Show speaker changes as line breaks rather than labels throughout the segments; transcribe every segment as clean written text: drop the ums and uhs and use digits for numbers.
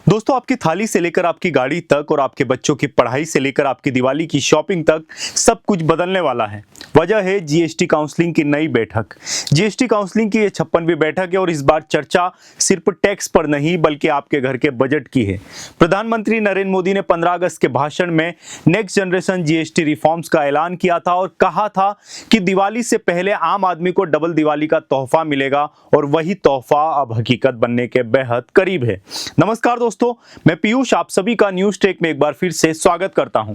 दोस्तों, आपकी थाली से लेकर आपकी गाड़ी तक और आपके बच्चों की पढ़ाई से लेकर आपकी दिवाली की शॉपिंग तक सब कुछ बदलने वाला है। वजह है जीएसटी काउंसलिंग की नई बैठक। जीएसटी काउंसलिंग की ये 56वीं बैठक है और इस बार चर्चा सिर्फ टैक्स पर नहीं बल्कि आपके घर के बजट की है। प्रधानमंत्री नरेंद्र मोदी ने 15 अगस्त के भाषण में नेक्स्ट जनरेशन जीएसटी रिफॉर्म्स का ऐलान किया था और कहा था कि दिवाली से पहले आम आदमी को डबल दिवाली का तोहफा मिलेगा और वही तोहफा अब हकीकत बनने के बेहद करीब है। नमस्कार दोस्तों, मैं पीयूष आप सभी का न्यूज टेक में एक बार फिर से स्वागत करता हूं।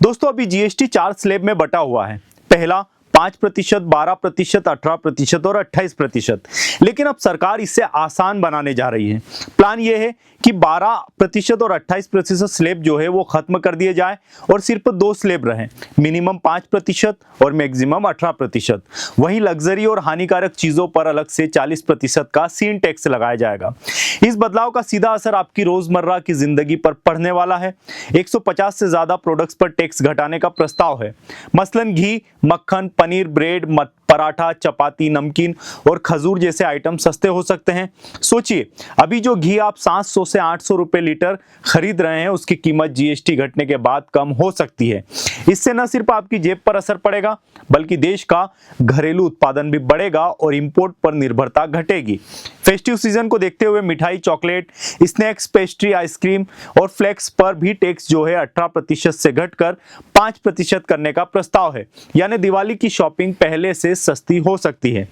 दोस्तों, अभी जीएसटी 4 स्लैब में बटा हुआ है। पहला 5%, 12%, 18% और 28%। लेकिन अब सरकार इसे आसान बनाने जा रही है। प्लान यह है कि 12% और 28% स्लैब जो है वो खत्म कर दिए जाए और सिर्फ 2 स्लैब रहें, मिनिमम 5% और मैक्सिमम 18%। वहीं लग्जरी और हानिकारक चीजों पर अलग से 40% का सीन टैक्स लगाया जाएगा। इस बदलाव का सीधा असर आपकी रोजमर्रा की जिंदगी पर पड़ने वाला है। 150 से ज्यादा प्रोडक्ट्स पर टैक्स घटाने का प्रस्ताव है। मसलन घी, मक्खन, पनीर, ब्रेड, पराठा, चपाती, नमकीन और खजूर जैसे आइटम सस्ते हो सकते हैं। सोचिए, अभी जो घी आप 700 से 800 रुपए लीटर खरीद रहे हैं उसकी कीमत जीएसटी घटने के बाद कम हो सकती है। इससे न सिर्फ आपकी जेब पर असर पड़ेगा बल्कि देश का घरेलू उत्पादन भी बढ़ेगा और इंपोर्ट पर निर्भरता घटेगी। फेस्टिव सीजन को देखते हुए मिठाई, चॉकलेट, स्नैक्स, पेस्ट्री, आइसक्रीम और फ्लेक्स पर भी टैक्स जो है 18% से घटकर 5% करने का प्रस्ताव है। यानी दिवाली की शॉपिंग पहले से सस्ती हो सकती है।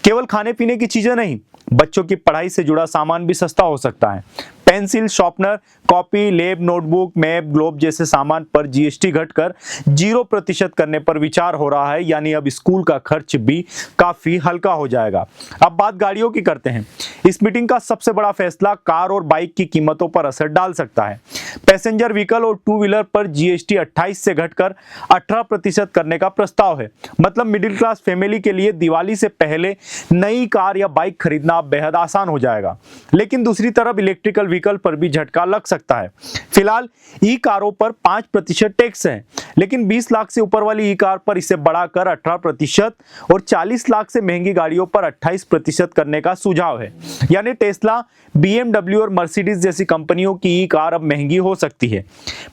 केवल खाने पीने की चीजें नहीं, बच्चों की पढ़ाई से जुड़ा सामान भी सस्ता हो सकता है। पेंसिल, शॉर्पनर, कॉपी, लेब, नोटबुक, मैप, ग्लोब जैसे सामान पर जीएसटी घटकर 0% करने पर विचार हो रहा है। यानी अब स्कूल का खर्च भी काफी हल्का हो जाएगा। अब बात गाड़ियों की करते हैं। इस मीटिंग का सबसे बड़ा फैसला कार और बाइक की कीमतों पर असर डाल सकता है। पैसेंजर व्हीकल और 2 व्हीलर पर जीएसटी 28 से घटकर 18% करने का प्रस्ताव है। मतलब मिडिल क्लास फैमिली के लिए दिवाली से पहले नई कार या बाइक खरीदना बेहद आसान हो जाएगा। लेकिन दूसरी तरफ इलेक्ट्रिकल व्हीकल पर भी झटका लग सकता है। फिलहाल ई कारों पर 5% टैक्स है, लेकिन 20 लाख से ऊपर वाली ई कार पर इसे बढ़ाकर 18% और 40 लाख से महंगी गाड़ियों पर 28% करने का सुझाव है। यानी टेस्ला, बीएमडब्ल्यू और मर्सिडीज जैसी कंपनियों की ई कार अब महंगी हो सकती है।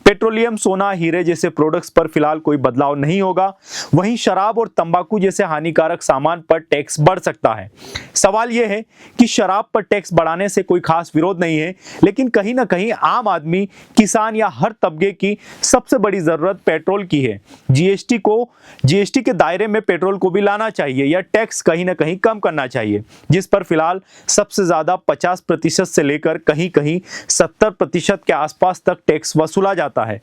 पेट्रोलियम, सोना, हीरे जैसे प्रोडक्ट्स पर फिलहाल कोई बदलाव नहीं होगा। वहीं शराब और तंबाकू जैसे हानिकारक सामान पर टैक्स बढ़ सकता है। सवाल यह है कि शराब पर टैक्स बढ़ाने से कोई खास विरोध नहीं है, लेकिन कहीं ना कहीं आम आदमी, किसान या हर तबके की सबसे बड़ी जरूरत पेट्रोल की है। जीएसटी के दायरे में पेट्रोल को भी लाना चाहिए या टैक्स कहीं ना कहीं कम करना चाहिए, जिस पर फिलहाल सबसे ज्यादा 50% से लेकर कहीं कहीं 70% के आसपास तक टैक्स वसूला जाता है।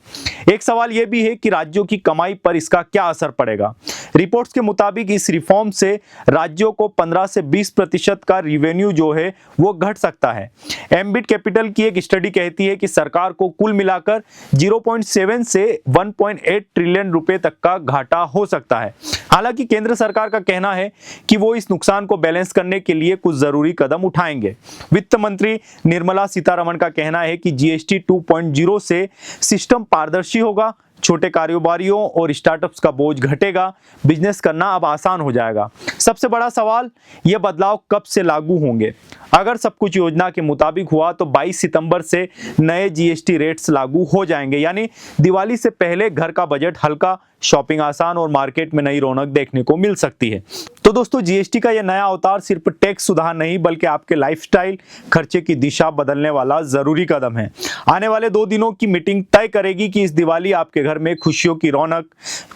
एक सवाल यह भी है कि राज्यों की कमाई पर इसका क्या असर पड़ेगा। रिपोर्ट्स के मुताबिक इस रिफॉर्म से राज्यों को 15 से 20% का रिवेन्यू जो है वो घट सकता है। एम्बिट कैपिटल की एक स्टडी कहती है कि सरकार को कुल मिलाकर 0.7 से 1.8 ट्रिलियन रुपए तक का घाटा हो सकता है। हालांकि केंद्र सरकार का कहना है कि वो इस नुकसान को बैलेंस करने के लिए कुछ जरूरी कदम उठाएंगे। वित्त मंत्री निर्मला सीतारमण का कहना है कि जीएसटी 2.0 से सिस्टम पारदर्शी होगा, छोटे कारोबारियों और स्टार्टअप्स का बोझ घटेगा, बिजनेस करना अब आसान हो जाएगा। सबसे बड़ा सवाल, यह बदलाव कब से लागू होंगे। अगर सब कुछ योजना के मुताबिक हुआ तो 22 सितंबर से नए जीएसटी रेट्स लागू हो जाएंगे। यानी दिवाली से पहले घर का बजट हल्का, शॉपिंग आसान और मार्केट में नई रौनक देखने को मिल सकती है। तो दोस्तों, जीएसटी का यह नया अवतार सिर्फ टैक्स सुधार नहीं बल्कि आपके लाइफस्टाइल, खर्चे की दिशा बदलने वाला जरूरी कदम है। आने वाले 2 दिनों की मीटिंग तय करेगी कि इस दिवाली आपके घर में खुशियों की रौनक,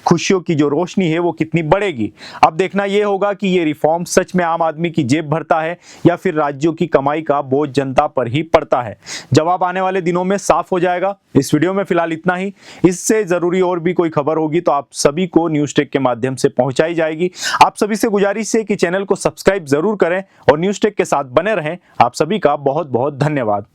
खुशियों की जो रोशनी है वो कितनी बढ़ेगी। अब देखना यह होगा कि ये रिफॉर्म सच में आम आदमी की जेब भरता है या फिर राज्यों की कमाई का बोझ जनता पर ही पड़ता है। जवाब आने वाले दिनों में साफ हो जाएगा। इस वीडियो में फिलहाल इतना ही। इससे जरूरी और भी कोई खबर होगी तो आप सभी को न्यूज टेक के माध्यम से पहुंचाई जाएगी। आप सभी से गुजारिश है कि चैनल को सब्सक्राइब जरूर करें और न्यूज टेक के साथ बने रहें। आप सभी का बहुत बहुत धन्यवाद।